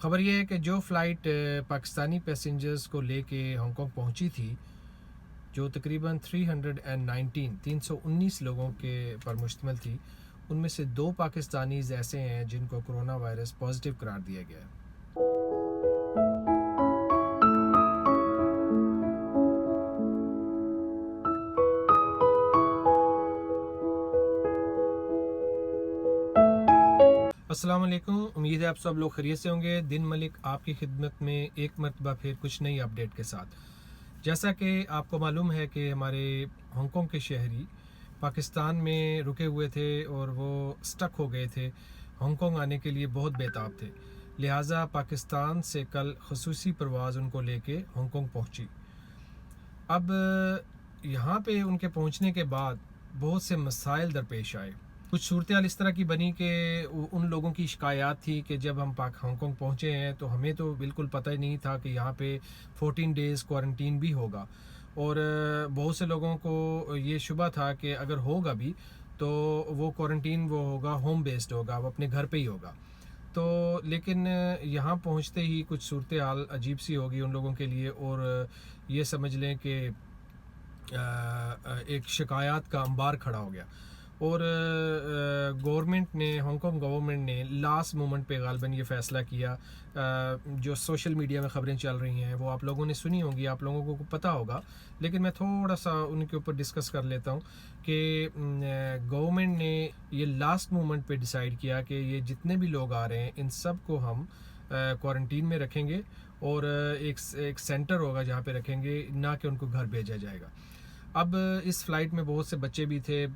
خبر یہ ہے کہ جو فلائٹ پاکستانی پیسنجرز کو لے کے ہانگ کانگ پہنچی تھی، جو تقریباً 319 لوگوں کے پر مشتمل تھی، ان میں سے 2 پاکستانیز ایسے ہیں جن کو کرونا وائرس پازیٹیو قرار دیا گیا ہے۔ السلام علیکم، امید ہے آپ سب لوگ خیریت سے ہوں گے۔ دن ملک آپ کی خدمت میں ایک مرتبہ پھر کچھ نئی اپڈیٹ کے ساتھ۔ جیسا کہ آپ کو معلوم ہے کہ ہمارے ہانگ کانگ کے شہری پاکستان میں رکے ہوئے تھے اور وہ سٹک ہو گئے تھے، ہانگ کانگ آنے کے لیے بہت بےتاب تھے، لہٰذا پاکستان سے کل خصوصی پرواز ان کو لے کے ہانگ کانگ پہنچی۔ اب یہاں پہ ان کے پہنچنے کے بعد بہت سے مسائل درپیش آئے۔ کچھ صورتحال اس طرح کی بنی کہ ان لوگوں کی شکایات تھی کہ جب ہم ہانگ کانگ پہنچے ہیں تو ہمیں تو بالکل پتہ ہی نہیں تھا کہ یہاں پہ 14 ڈیز کوارنٹین بھی ہوگا، اور بہت سے لوگوں کو یہ شبہ تھا کہ اگر ہوگا بھی تو وہ کوارنٹین وہ ہوگا ہوم بیسڈ ہوگا، وہ اپنے گھر پہ ہی ہوگا۔ تو لیکن یہاں پہنچتے ہی کچھ صورتحال عجیب سی ہوگی ان لوگوں کے لیے، اور یہ سمجھ لیں کہ ایک شکایات کا انبار کھڑا ہو گیا، اور گورنمنٹ نے، ہانگ کانگ گورنمنٹ نے لاسٹ مومنٹ پہ غالباً یہ فیصلہ کیا۔ جو سوشل میڈیا میں خبریں چل رہی ہیں وہ آپ لوگوں نے سنی ہوں گی، آپ لوگوں کو پتہ ہوگا، لیکن میں تھوڑا سا ان کے اوپر ڈسکس کر لیتا ہوں کہ گورنمنٹ نے یہ لاسٹ مومنٹ پہ ڈیسائیڈ کیا کہ یہ جتنے بھی لوگ آ رہے ہیں ان سب کو ہم کوارنٹین میں رکھیں گے، اور ایک سینٹر ہوگا جہاں پہ رکھیں گے، نہ کہ ان کو گھر بھیجا جائے گا۔ اب اس فلائٹ میں بہت سے بچے بھی تھے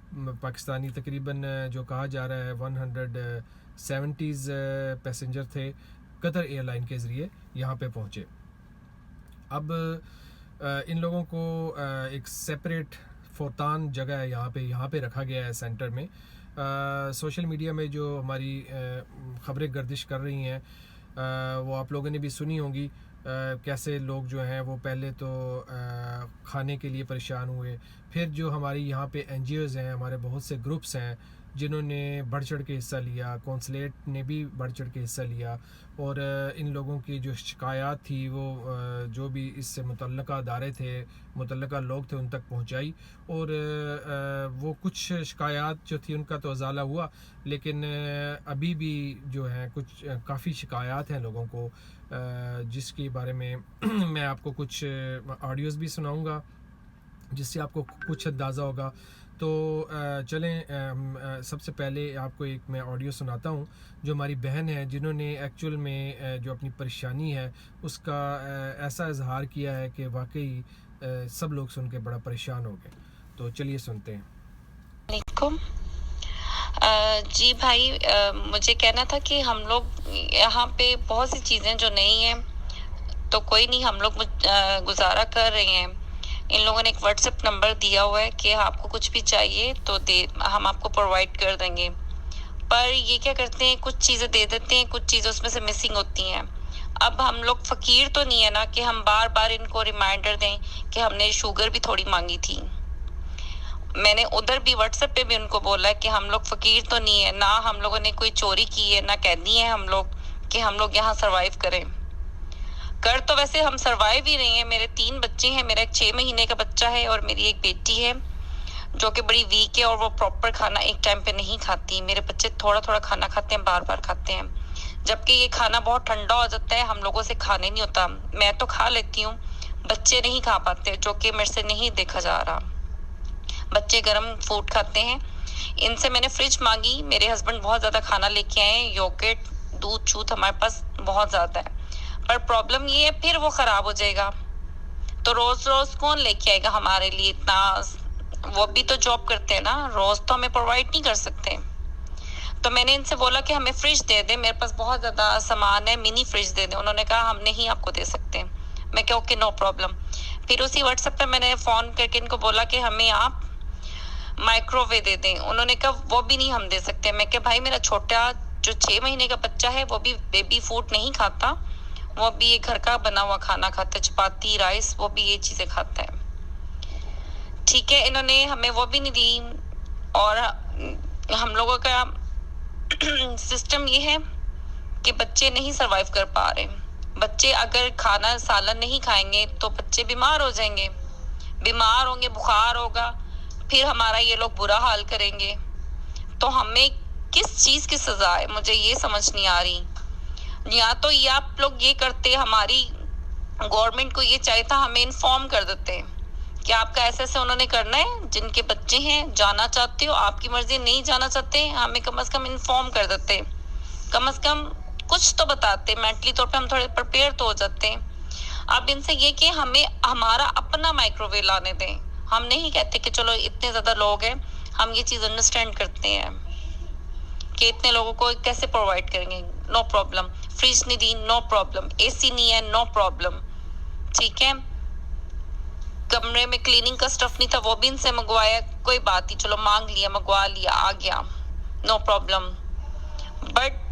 پاکستانی، تقریباً جو کہا جا رہا ہے 170 پیسنجر تھے، قطر ایئر لائن کے ذریعے یہاں پہ پہنچے۔ اب ان لوگوں کو ایک سیپریٹ فورتان جگہ ہے یہاں پہ رکھا گیا ہے سینٹر میں۔ سوشل میڈیا میں جو ہماری خبریں گردش کر رہی ہیں وہ آپ لوگوں نے بھی سنی ہوں گی، کیسے لوگ جو ہیں وہ پہلے تو کھانے کے لیے پریشان ہوئے، پھر جو ہماری یہاں پہ این جی اوز ہیں، ہمارے بہت سے گروپس ہیں جنہوں نے بڑھ چڑھ کے حصہ لیا، کونسلیٹ نے بھی بڑھ چڑھ کے حصہ لیا، اور ان لوگوں کی جو شکایات تھی وہ جو بھی اس سے متعلقہ ادارے تھے، متعلقہ لوگ تھے، ان تک پہنچائی، اور وہ کچھ شکایات جو تھی ان کا تو ازالہ ہوا، لیکن ابھی بھی جو ہے کچھ کافی شکایات ہیں لوگوں کو، جس کے بارے میں میں آپ کو کچھ آڈیوز بھی سناؤں گا جس سے آپ کو کچھ اندازہ ہوگا۔ تو چلیں سب سے پہلے آپ کو ایک میں آڈیو سناتا ہوں جو ہماری بہن ہے، جنہوں نے ایکچول میں جو اپنی پریشانی ہے اس کا ایسا اظہار کیا ہے کہ واقعی سب لوگ سن کے بڑا پریشان ہو گئے۔ تو چلیے سنتے ہیں۔ علیکم جی بھائی، مجھے کہنا تھا کہ ہم لوگ یہاں پہ بہت سی چیزیں جو نہیں ہیں تو کوئی نہیں، ہم لوگ گزارا کر رہے ہیں۔ ان لوگوں نے ایک واٹس ایپ نمبر دیا ہوا ہے کہ آپ کو کچھ بھی چاہیے تو ہم آپ کو پرووائڈ کر دیں گے، پر یہ کیا کرتے ہیں، کچھ چیزیں دے دیتے ہیں، کچھ چیزیں اس میں سے مسنگ ہوتی ہیں۔ اب ہم لوگ فقیر تو نہیں ہے نا کہ ہم بار بار ان کو ریمائنڈر دیں کہ ہم نے شوگر بھی تھوڑی مانگی تھی۔ میں نے ادھر بھی واٹس ایپ پہ بھی ان کو بولا ہے کہ ہم لوگ فقیر تو نہیں ہے، نہ ہم لوگوں نے کوئی چوری کی ہے، نہ قیدی ہیں ہم لوگ کہ ہم لوگ یہاں سروائیو کریں۔ کر تو ویسے ہم سروائیو ہی رہے ہیں، میرے 3 بچے ہیں، میرا ایک 6 مہینے کا بچہ ہے اور میری ایک بیٹی ہے جو کہ بڑی ویک ہے اور وہ پراپر کھانا ایک ٹائم پہ نہیں کھاتی۔ میرے بچے تھوڑا تھوڑا کھانا کھاتے ہیں، بار بار کھاتے ہیں، جبکہ یہ کھانا بہت ٹھنڈا ہو جاتا ہے، ہم لوگوں سے کھانے نہیں ہوتا۔ میں تو کھا لیتی ہوں، بچے نہیں کھا پاتے، جو کہ میرے سے نہیں دیکھا جا رہا۔ بچے گرم فوڈ کھاتے ہیں۔ ان سے میں نے فریج مانگی، میرے ہسبینڈ بہت زیادہ کھانا لے کے آئے، یوگرٹ، دودھ چوت ہمارے پاس بہت زیادہ ہے، پر پرابلم یہ ہے پھر وہ خراب ہو جائے گا تو روز روز کون لے کے آئے گا ہمارے لیے اتنا؟ وہ بھی تو جاب کرتے ہیں نا، روز تو ہمیں پرووائڈ نہیں کر سکتے۔ تو میں نے ان سے بولا کہ ہمیں فریج دے دیں، میرے پاس بہت زیادہ سامان ہے، منی فریج دے دیں۔ انہوں نے کہا ہم نہیں آپ کو دے سکتے۔ میں کہا اوکے نو پرابلم۔ پھر اسی واٹس ایپ پہ میں نے فون کر کے ان کو بولا کہ ہمیں آپ مائکرو ویو دے دیں۔ انہوں نے کہا وہ بھی نہیں ہم دے سکتے۔ میں کہا بھائی میرا چھوٹا جو 6 مہینے کا بچہ ہے وہ بھی بیبی فوڈ نہیں کھاتا، وہ بھی یہ گھر کا بنا ہوا کھانا کھاتا ہے، چپاتی، رائس، وہ بھی یہ چیزیں کھاتا ہے۔ ٹھیک ہے، انہوں نے ہمیں وہ بھی نہیں دی، اور ہم لوگوں کا سسٹم یہ ہے کہ بچے نہیں سروائیو کر پا رہے. بچے اگر کھانا سالن نہیں کھائیں گے تو بچے بیمار ہو جائیں گے, بیمار ہوں گے, بخار ہوگا, پھر ہمارا یہ لوگ برا حال کریں گے. تو ہمیں کس چیز کی سزا ہے, مجھے یہ سمجھ نہیں آ رہی. یا تو یہ آپ لوگ یہ کرتے, ہماری گورنمنٹ کو یہ چاہیے تھا ہمیں انفارم کر دیتے کہ آپ کا ایسے انہوں نے کرنا ہے, جن کے بچے ہیں جانا چاہتے ہو, آپ کی مرضی نہیں جانا چاہتے, ہمیں کم از کم انفارم کر دیتے, کم از کم کچھ تو بتاتے, مینٹلی طور پہ ہم تھوڑے پریپیئر تو ہو جاتے ہیں. اب ان سے یہ کہ ہمیں ہمارا اپنا مائکرو ویو لانے دیں. ہم نہیں کہتے کہ چلو اتنے زیادہ لوگ ہیں, ہم یہ چیز انڈرسٹینڈ کرتے ہیں کہ اتنے لوگوں کو کیسے پرووائڈ کریں گے, نو پرابلم. فریج نہیں دی, نو پرابلم. اے سی نہیں ہے, نو پرابلم. ٹھیک ہے, کمرے میں کلیننگ کا سٹف نہیں تھا, وہ بھی ان سے منگوایا, کوئی بات نہیں, چلو مانگ لیا, منگوا لیا, آ گیا, نو پرابلم. بٹ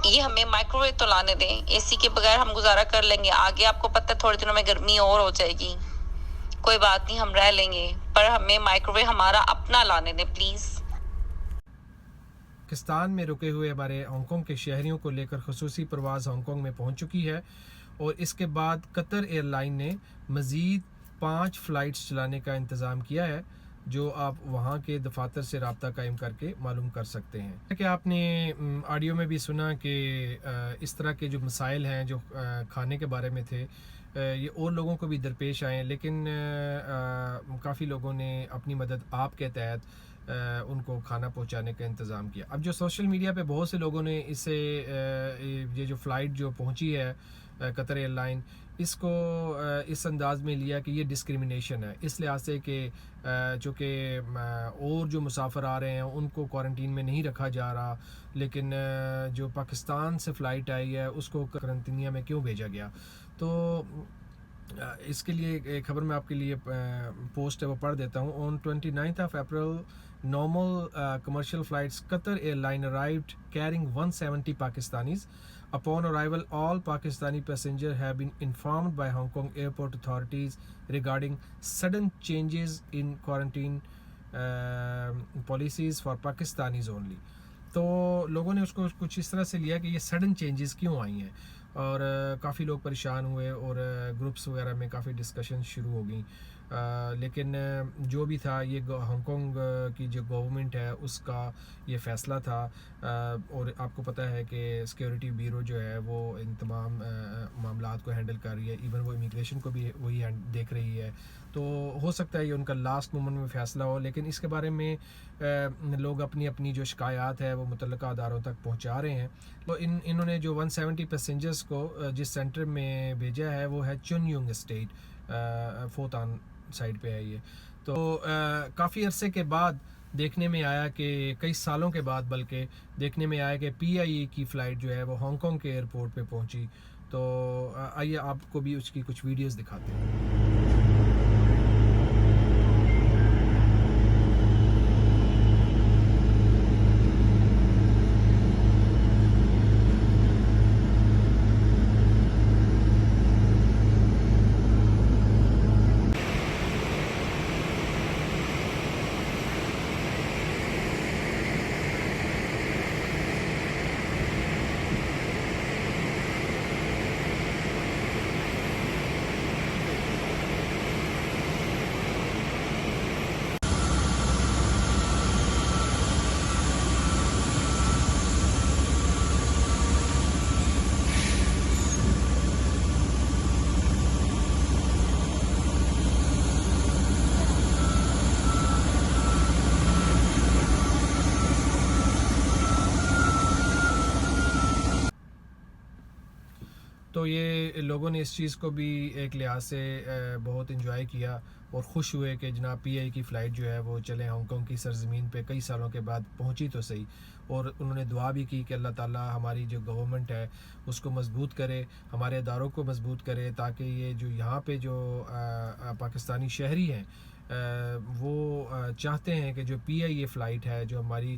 یہ ہمیں مائکرو ویو تو لانے دیں. اے سی کے بغیر ہم گزارا کر لیں گے, آگے آپ کو پتہ ہے تھوڑے دنوں میں گرمی اور ہو جائے گی, کوئی بات نہیں, ہم رہ لیں گے, پر ہمیں مائکرو ویو ہمارا اپنا لانے دیں پلیز. پاکستان میں رکے ہوئے ہمارے ہانگ کانگ کے شہریوں کو لے کر خصوصی پرواز ہانگ کانگ میں پہنچ چکی ہے, اور اس کے بعد قطر ایئر لائن نے مزید 5 فلائٹس چلانے کا انتظام کیا ہے, جو آپ وہاں کے دفاتر سے رابطہ قائم کر کے معلوم کر سکتے ہیں. کہ آپ نے آڈیو میں بھی سنا کہ اس طرح کے جو مسائل ہیں جو کھانے کے بارے میں تھے, یہ اور لوگوں کو بھی درپیش آئے ہیں, لیکن کافی لوگوں نے اپنی مدد آپ کے تحت ان کو کھانا پہنچانے کا انتظام کیا. اب جو سوشل میڈیا پہ بہت سے لوگوں نے اسے یہ جو فلائٹ جو پہنچی ہے قطر ایئر لائن, اس کو اس انداز میں لیا کہ یہ ڈسکریمنیشن ہے, اس لحاظ سے کہ چونکہ اور جو مسافر آ رہے ہیں ان کو کوارنٹین میں نہیں رکھا جا رہا, لیکن جو پاکستان سے فلائٹ آئی ہے اس کو قرنطینیہ میں کیوں بھیجا گیا. تو اس کے لیے ایک خبر میں آپ کے لیے پوسٹ ہے وہ پڑھ دیتا ہوں. آن 29th of April normal commercial flights Qatar Airline arrived carrying 170 Pakistanis. Upon arrival, all Pakistani passengers have been informed by Hong Kong airport authorities regarding sudden changes in quarantine policies for Pakistanis only. تو لوگوں نے اس کو کچھ اس طرح سے لیا کہ یہ سڈن چینجز کیوں آئی ہیں, اور کافی لوگ پریشان ہوئے, اور گروپس وغیرہ میں کافی ڈسکشن شروع ہو گئیں. لیکن جو بھی تھا, یہ ہانگ کانگ کی جو گورنمنٹ ہے اس کا یہ فیصلہ تھا, اور آپ کو پتہ ہے کہ سیکیورٹی بیورو جو ہے وہ ان تمام معاملات کو ہینڈل کر رہی ہے, ایون وہ امیگریشن کو بھی وہی دیکھ رہی ہے. تو ہو سکتا ہے یہ ان کا لاسٹ مومنٹ میں فیصلہ ہو, لیکن اس کے بارے میں لوگ اپنی اپنی جو شکایات ہے وہ متعلقہ اداروں تک پہنچا رہے ہیں. تو انہوں نے جو 170 پیسنجرز کو جس سینٹر میں بھیجا ہے وہ ہے چن یونگ اسٹیٹ, فوتان سائڈ پہ ہے یہ. تو کافی عرصے کے بعد دیکھنے میں آیا کہ کئی سالوں کے بعد بلکہ دیکھنے میں آیا کہ PIE کی فلائٹ جو ہے وہ ہانگ کانگ کے ایئرپورٹ پہ پہنچی. تو آئیے آپ کو بھی اس کی کچھ ویڈیوز دکھاتے ہیں. تو یہ لوگوں نے اس چیز کو بھی ایک لحاظ سے بہت انجوائے کیا اور خوش ہوئے کہ جناب PIE کی فلائٹ جو ہے وہ چلے ہانگ کانگ کی سرزمین پہ کئی سالوں کے بعد پہنچی تو صحیح. اور انہوں نے دعا بھی کی کہ اللہ تعالیٰ ہماری جو گورنمنٹ ہے اس کو مضبوط کرے, ہمارے اداروں کو مضبوط کرے, تاکہ یہ جو یہاں پہ جو پاکستانی شہری ہیں وہ چاہتے ہیں کہ جو PIE فلائٹ ہے جو ہماری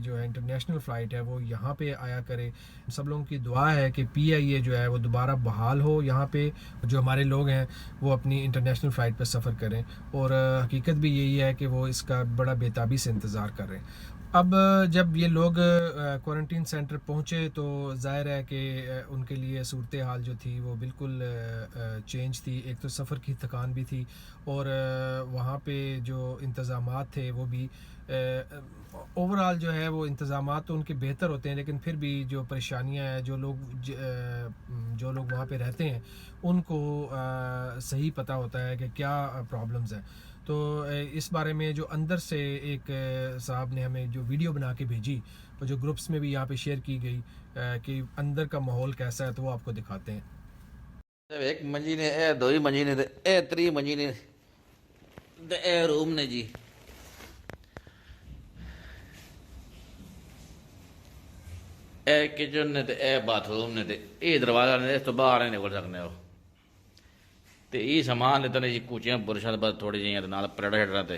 جو ہے انٹرنیشنل فلائٹ ہے وہ یہاں پہ آیا کرے. سب لوگوں کی دعا ہے کہ PIE جو ہے وہ دوبارہ بحال ہو یہاں پہ, جو ہمارے لوگ ہیں وہ اپنی انٹرنیشنل فلائٹ پہ سفر کریں, اور حقیقت بھی یہی ہے کہ وہ اس کا بڑا بے تابی سے انتظار کر رہے ہیں. اب جب یہ لوگ کوارنٹین سینٹر پہنچے تو ظاہر ہے کہ ان کے لیے صورتحال جو تھی وہ بالکل چینج تھی. ایک تو سفر کی تھکان بھی تھی اور وہاں پہ جو انتظامات تھے وہ بھی اوور آل جو ہے وہ انتظامات تو ان کے بہتر ہوتے ہیں, لیکن پھر بھی جو پریشانیاں ہیں جو لوگ وہاں پہ رہتے ہیں ان کو صحیح پتہ ہوتا ہے کہ کیا پرابلمز ہیں. تو اس بارے میں جو اندر سے ایک صاحب نے ہمیں جو ویڈیو بنا کے بھیجی اور جو گروپس میں بھی یہاں پہ شیئر کی گئی کہ اندر کا ماحول کیسا ہے, تو وہ آپ کو دکھاتے ہیں. ایک منجی نے اے دو ہی منجی نے اے تری منجی نے اے روم نے جی اے کچن نے اے باتھ روم نے اے دروازہ نے اس تو باہر نہیں نکل سکنے ہو تے یہ سامان اتنے جی کوچیاں برشاں بس تھوڑی جہاں نال پلیٹا شیٹا تے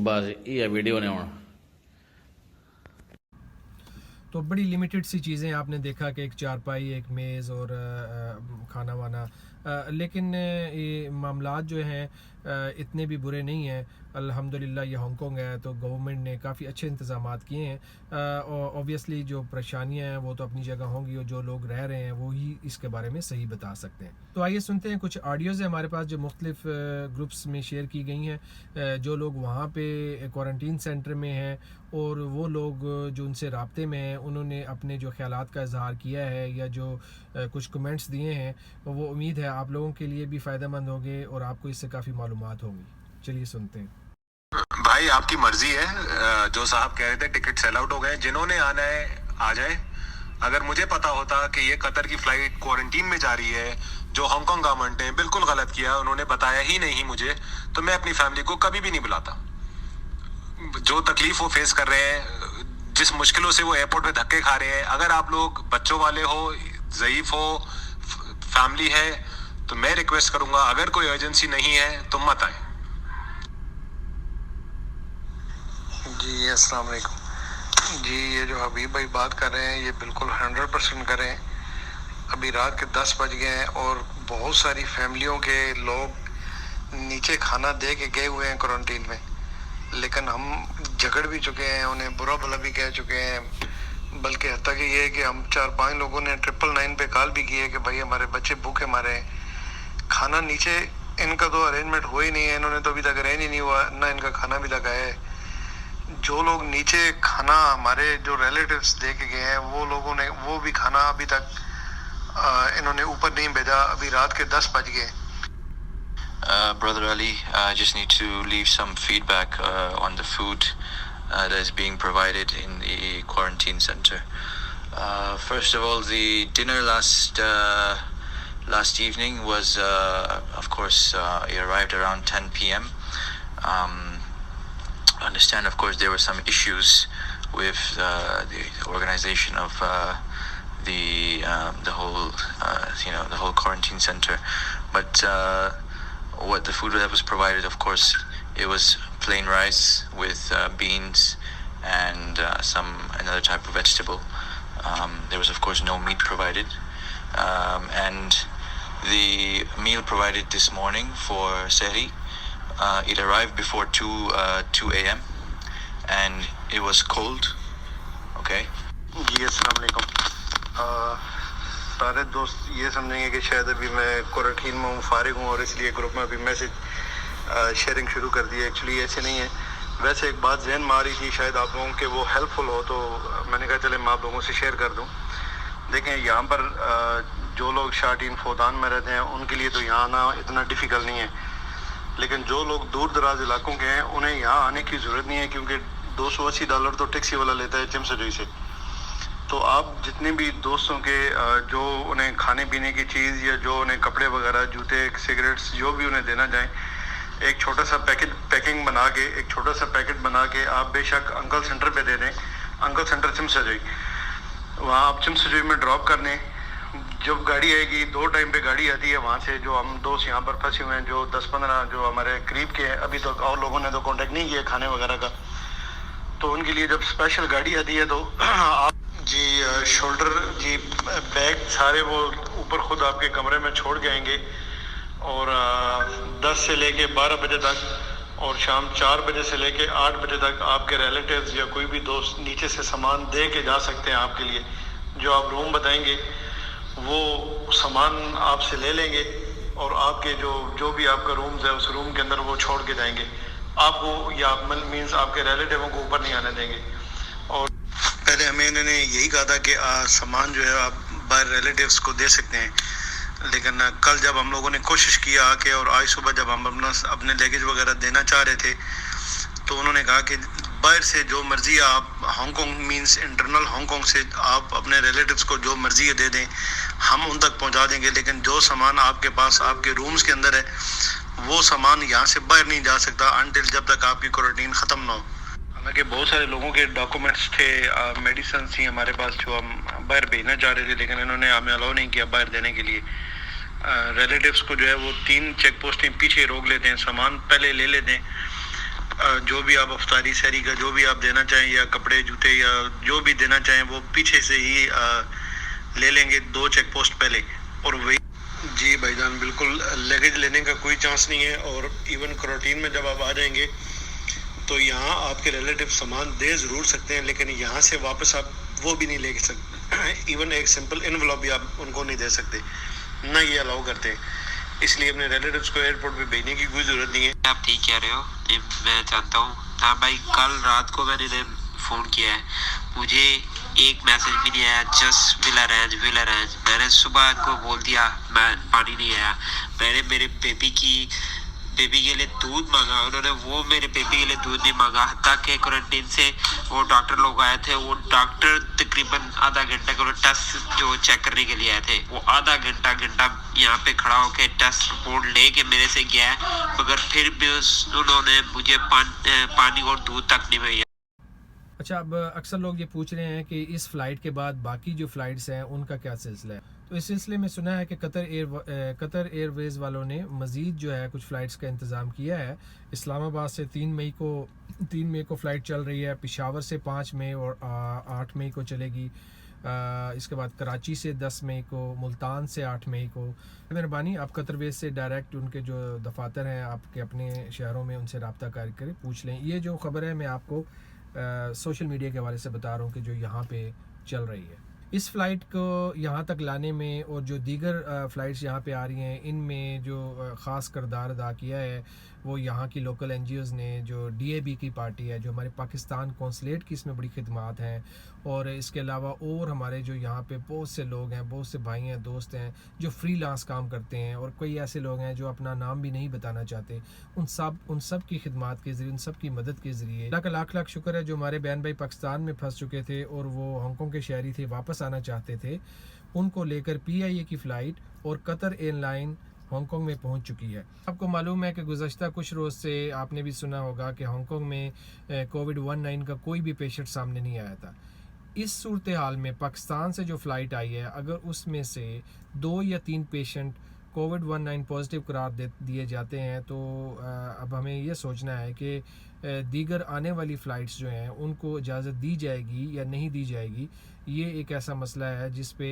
بس یہ ویڈیو نے ہوں. تو بڑی لمیٹڈ سی چیزیں آپ نے دیکھا کہ ایک چارپائی, ایک میز اور کھانا وانا, لیکن یہ معاملات جو ہیں اتنے بھی برے نہیں ہیں. الحمدللہ یہ ہانگ کانگ ہے تو گورنمنٹ نے کافی اچھے انتظامات کیے ہیں. اوبیسلی جو پریشانیاں ہیں وہ تو اپنی جگہ ہوں گی اور جو لوگ رہ رہے ہیں وہی اس کے بارے میں صحیح بتا سکتے ہیں. تو آئیے سنتے ہیں کچھ آڈیوز ہیں ہمارے پاس جو مختلف گروپس میں شیئر کی گئی ہیں, جو لوگ وہاں پہ کوارنٹین سینٹر میں ہیں اور وہ لوگ جو ان سے رابطے میں ہیں انہوں نے اپنے جو خیالات کا اظہار کیا ہے یا جو کچھ کمنٹس دیے ہیں, وہ امید ہے آپ لوگوں کے لیے بھی فائدہ مند ہوں گے اور آپ کو اس سے کافی معلومات ہوں گی. چلیے سنتے ہیں. بھائی آپ کی مرضی ہے, جو صاحب کہہ رہے تھے ٹکٹ سیل آؤٹ ہو گئے, جنہوں نے آنا ہے آ جائے. اگر مجھے پتا ہوتا کہ یہ قطر کی فلائٹ کوارنٹین میں جا رہی ہے, جو ہانگ کانگ گورنمنٹ نے بالکل غلط کیا, انہوں نے بتایا ہی نہیں مجھے, تو میں اپنی فیملی کو کبھی بھی نہیں بلاتا. جو تکلیف وہ فیس کر رہے ہیں, جس مشکلوں سے وہ ایئرپورٹ پہ دھکے کھا رہے ہیں, اگر آپ لوگ بچوں والے ہو, ضعیف ہو, فیملی ہے, تو میں ریکویسٹ کروں گا اگر کوئی ایمرجنسی نہیں ہے تو مت آئیں. جی السلام علیکم. جی یہ جو حبیب بھائی بات کر رہے ہیں یہ بالکل 100% کریں. ابھی رات کے 10 بج گئے ہیں اور بہت ساری فیملیوں کے لوگ نیچے کھانا دے کے گئے ہوئے ہیں کوارنٹین میں, لیکن ہم جھگڑ بھی چکے ہیں, انہیں برا بھلا بھی کہہ چکے ہیں, بلکہ حتیٰ کہ یہ ہے کہ ہم 4-5 لوگوں نے 999 پہ کال بھی کی ہے کہ بھائی ہمارے بچے بھوکے مارے ہیں. کھانا نیچے ان کا تو ارینجمنٹ ہو ہی نہیں ہے, انہوں نے تو ابھی تک ارینج ہی نہیں ہوا, نہ ان کا کھانا ابھی تک آیا ہے. جو لوگ نیچے کھانا ہمارے جو ریلیٹیوز دے کے گئے ہیں وہ لوگوں نے وہ بھی کھانا ابھی تک انہوں نے اوپر نہیں بھیجا. ابھی رات کے 10 بج گئے. Brother Ali, I just need to leave some feedback on the food that is being provided in the quarantine center. First of all, the dinner last evening was, of course, it arrived around 10 p.m. I understand, of course, there were some issues with the organization of the whole, the whole quarantine center. But what the food that was provided, of course, it was plain rice with beans and another type of vegetable. There was, of course, no meat provided. And the meal provided this morning for Sehri, it arrived before 2 a.m. and it was cold. Okay. جی السلام علیکم. سارے دوست یہ سمجھیں گے کہ شاید ابھی میں کوارنٹین میں ہوں, فارغ ہوں, اور اس لیے گروپ میں ابھی میسج شیئرنگ شروع کر دی ہے. ایکچولی ایسے نہیں ہے. ویسے ایک بات ذہن میں آ رہی تھی شاید آپ لوگوں کے وہ ہیلپ فل ہو, تو میں نے کہا چلے میں آپ لوگوں سے شیئر کر دوں. دیکھیں یہاں پر جو لوگ شارٹین فودان میں رہتے ہیں ان کے لیے تو یہاں آنا اتنا ڈیفیکلٹ نہیں ہے, لیکن جو لوگ دور دراز علاقوں کے ہیں انہیں یہاں آنے کی ضرورت نہیں ہے, کیونکہ $280 تو ٹیکسی والا لیتا ہے چمسجوئی سے. تو آپ جتنے بھی دوستوں کے جو انہیں کھانے پینے کی چیز یا جو انہیں کپڑے وغیرہ, جوتے, سگریٹس, جو بھی انہیں دینا چاہیں, ایک چھوٹا سا پیکنگ بنا کے, ایک چھوٹا سا پیکٹ بنا کے آپ بے شک انکل سینٹر پہ دے دیں. انکل سینٹر چمسجوئی, وہاں آپ چمسجوئی میں ڈراپ کر دیں. جب گاڑی آئے گی 2 ٹائم پہ گاڑی آتی ہے وہاں سے, جو ہم دوست یہاں پر پھنسے ہوئے ہیں جو 10-15 جو ہمارے قریب کے ہیں, ابھی تک اور لوگوں نے تو کانٹیکٹ نہیں کیا کھانے وغیرہ کا, تو ان کے لیے جب اسپیشل گاڑی آتی ہے تو آپ جی شولڈر, جی بیگ سارے وہ اوپر خود آپ کے کمرے میں چھوڑ کے آئیں گے, اور 10 سے لے کے 12 بجے تک اور شام 4 بجے سے لے کے 8 بجے تک آپ کے ریلیٹیوز یا کوئی بھی دوست نیچے سے سامان دے کے جا سکتے ہیں آپ کے لیے. جو آپ روم بتائیں گے وہ سامان آپ سے لے لیں گے اور آپ کے جو بھی آپ کا رومز ہے اس روم کے اندر وہ چھوڑ کے جائیں گے. آپ کو یا مینس آپ کے ریلیٹیووں کو اوپر نہیں آنے دیں گے. اور پہلے ہمیں انہوں نے یہی کہا تھا کہ سامان جو ہے آپ باہر ریلیٹیوز کو دے سکتے ہیں، لیکن کل جب ہم لوگوں نے کوشش کیا آ کے اور آج صبح جب ہم اپنے لیگیج وغیرہ دینا چاہ رہے تھے تو انہوں نے کہا کہ باہر سے جو مرضی آپ Hong Kong means internal Hong Kong سے آپ اپنے ریلیٹیوز کو جو مرضی دے دیں ہم ان تک پہنچا دیں گے، لیکن جو سامان آپ کے پاس آپ کے رومز کے اندر ہے وہ سامان یہاں سے باہر نہیں جا سکتا انٹل جب تک آپ کی کوارنٹین ختم نہ ہو. حالانکہ بہت سارے لوگوں کے ڈاکومنٹس تھے، میڈیسنس تھیں ہمارے پاس جو ہم باہر بھیجنا چاہ رہے تھے، لیکن انہوں نے ہمیں الاؤ نہیں کیا باہر دینے کے لیے. ریلیٹیوز کو جو ہے وہ 3 چیک پوسٹیں پیچھے روک لیتے ہیں، سامان پہلے لے لیتے ہیں، جو بھی آپ افطاری سحری کا جو بھی آپ دینا چاہیں یا کپڑے جوتے یا جو بھی دینا چاہیں وہ پیچھے سے ہی لے لیں گے 2 چیک پوسٹ پہلے. اور وہی جی بھائی جان بالکل لیگیج لینے کا کوئی چانس نہیں ہے. اور ایون کوارنٹین میں جب آپ آ جائیں گے تو یہاں آپ کے ریلیٹیو سامان دے ضرور سکتے ہیں، لیکن یہاں سے واپس آپ وہ بھی نہیں لے سکتے. ایون ایک سمپل انویلوپ بھی آپ ان کو نہیں دے سکتے، نہ یہ الاؤ کرتے. اس لیے اپنے ریلیٹیوز کو ایئرپورٹ پہ بھیجنے کی کوئی ضرورت نہیں ہے. آپ ٹھیک کہہ رہے ہو. میں چاہتا ہوں ہاں بھائی، کل رات کو میں نے فون کیا ہے، مجھے ایک میسج بھی نہیں آیا، جسٹ ول ارینج. میں نے صبح کو بول دیا میں پانی نہیں آیا. میں نے میرے بیبی کے لیے دودھ مانگا، انہوں نے وہ میرے بیبی کے لیے دودھ نہیں مانگا. حتیٰ کہ کوارنٹین سے وہ ڈاکٹر لوگ آئے تھے، وہ ڈاکٹر تقریباً آدھا گھنٹہ کا ٹیسٹ جو چیک کرنے کے لیے آئے تھے، وہ آدھا گھنٹہ یہاں پہ کھڑا ہو کے ٹیسٹ رپورٹ لے کے میرے سے گیا ہے، مگر پھر بھی انہوں نے مجھے پانی اور دودھ تک نہیں بھیجا. اچھا، اب اکثر لوگ یہ پوچھ رہے ہیں کہ اس فلائٹ کے بعد باقی جو فلائٹس ہیں ان کا کیا سلسلہ ہے. تو اس سلسلے میں سنا ہے کہ قطر ایئر ویز والوں نے مزید جو ہے کچھ فلائٹس کا انتظام کیا ہے. اسلام آباد سے 3 مئی کو فلائٹ چل رہی ہے، پشاور سے 5 مئی اور 8 مئی کو چلے گی. اس کے بعد کراچی سے 10 مئی کو، ملتان سے 8 مئی کو. مہربانی آپ قطر ویز سے ڈائریکٹ ان کے جو دفاتر ہیں آپ کے اپنے شہروں میں ان سے رابطہ کریں پوچھ لیں. یہ جو خبر ہے میں آپ کو سوشل میڈیا کے حوالے سے بتا رہا ہوں کہ جو یہاں پہ چل رہی ہے. اس فلائٹ کو یہاں تک لانے میں اور جو دیگر فلائٹس یہاں پہ آ رہی ہیں ان میں جو خاص کردار ادا کیا ہے وہ یہاں کی لوکل این جی اوز نے، جو ڈی اے بی کی پارٹی ہے، جو ہمارے پاکستان کونسلیٹ کی اس میں بڑی خدمات ہیں. اور اس کے علاوہ اور ہمارے جو یہاں پہ بہت سے لوگ ہیں، بہت سے بھائی ہیں، دوست ہیں جو فری لانس کام کرتے ہیں، اور کوئی ایسے لوگ ہیں جو اپنا نام بھی نہیں بتانا چاہتے. ان سب کی خدمات کے ذریعے، ان سب کی مدد کے ذریعے اللہ کا لاکھ شکر ہے جو ہمارے بہن بھائی پاکستان میں پھنس چکے تھے اور وہ ہانگ کانگ کے شہری تھے، واپس آنا چاہتے تھے، ان کو لے کر پی آئی اے کی فلائٹ اور قطر ایئر لائن ہانگ کانگ میں پہنچ چکی ہے. آپ کو معلوم ہے کہ گزشتہ کچھ روز سے آپ نے بھی سنا ہوگا کہ ہانگ کانگ میں کووڈ-19 کا کوئی بھی پیشنٹ سامنے نہیں آیا تھا. اس صورتحال میں پاکستان سے جو فلائٹ آئی ہے، اگر اس میں سے 2 یا 3 پیشنٹ کووڈ-19 پازیٹیو قرار دیے جاتے ہیں تو اب ہمیں یہ سوچنا ہے کہ دیگر آنے والی فلائٹس جو ہیں ان کو اجازت دی جائے گی یا نہیں دی جائے گی. یہ ایک ایسا مسئلہ ہے جس پہ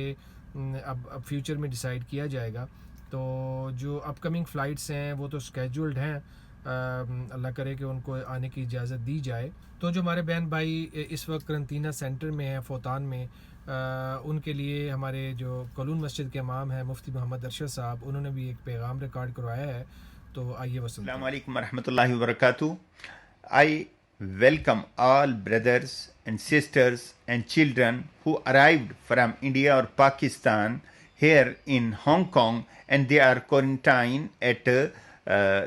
اب فیوچر میں ڈیسائیڈ کیا جائے گا. تو جو اپ کمنگ فلائٹس ہیں وہ تو اسکیجولڈ ہیں، اللہ کرے کہ ان کو آنے کی اجازت دی جائے. تو جو ہمارے بہن بھائی اس وقت قرنطینہ سینٹر میں ہیں فوتان میں، ان کے لیے ہمارے جو کلون مسجد کے امام ہیں مفتی محمد ارشد صاحب، انہوں نے بھی ایک پیغام ریکارڈ کروایا ہے. تو آئیے وہ سنتے ہیں. السلام علیکم ورحمۃ اللہ وبرکاتہ. I welcome all brothers and sisters and children who arrived from India or Pakistan here in Hong Kong and they are quarantined at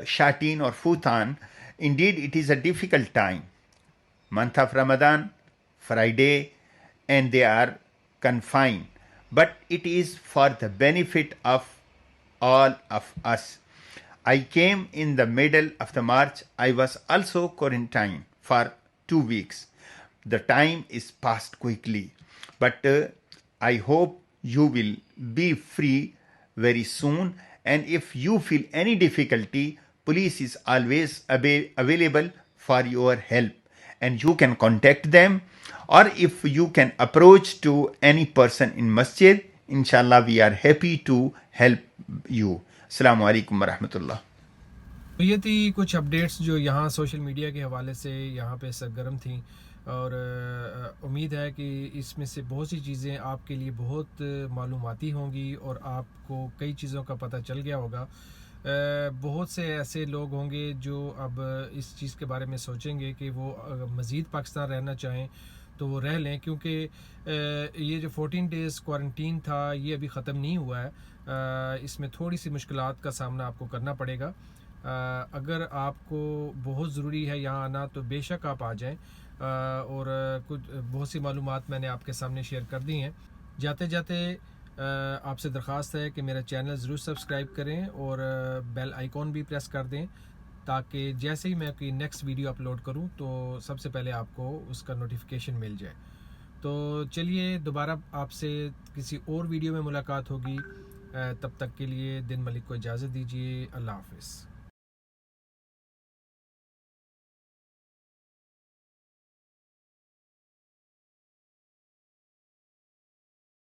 Shatin or Futan. Indeed, it is a difficult time. Month of Ramadan, Friday, and they are confined. But it is for the benefit of all of us. I came in the middle of the March. I was also quarantined for 2 weeks. The time is passed quickly, but I hope you will be free very soon. And if you feel any difficulty, police is always available for your help, and you can contact them. Or if you can approach to any person in masjid, inshallah we are happy to help you. Assalamu alaikum wa rahmatullah. تو یہ تھی کچھ updates جو یہاں social media کے حوالے سے یہاں پہ سرگرم تھیں، اور امید ہے کہ اس میں سے بہت سی چیزیں آپ کے لیے بہت معلوماتی ہوں گی اور آپ کو کئی چیزوں کا پتہ چل گیا ہوگا۔ بہت سے ایسے لوگ ہوں گے جو اب اس چیز کے بارے میں سوچیں گے کہ وہ مزید پاکستان رہنا چاہیں تو وہ رہ لیں، کیونکہ یہ جو 14 ڈیز کوارنٹین تھا یہ ابھی ختم نہیں ہوا ہے، اس میں تھوڑی سی مشکلات کا سامنا آپ کو کرنا پڑے گا۔ اگر آپ کو بہت ضروری ہے یہاں آنا تو بے شک آپ آ جائیں، اور کچھ بہت سی معلومات میں نے آپ کے سامنے شیئر کر دی ہیں۔ جاتے جاتے آپ سے درخواست ہے کہ میرا چینل ضرور سبسکرائب کریں اور بیل آئیکن بھی پریس کر دیں، تاکہ جیسے ہی میں کوئی نیکسٹ ویڈیو اپلوڈ کروں تو سب سے پہلے آپ کو اس کا نوٹیفیکیشن مل جائے۔ تو چلیے دوبارہ آپ سے کسی اور ویڈیو میں ملاقات ہوگی، تب تک کے لیے دن ملک کو اجازت دیجیے، اللہ حافظ۔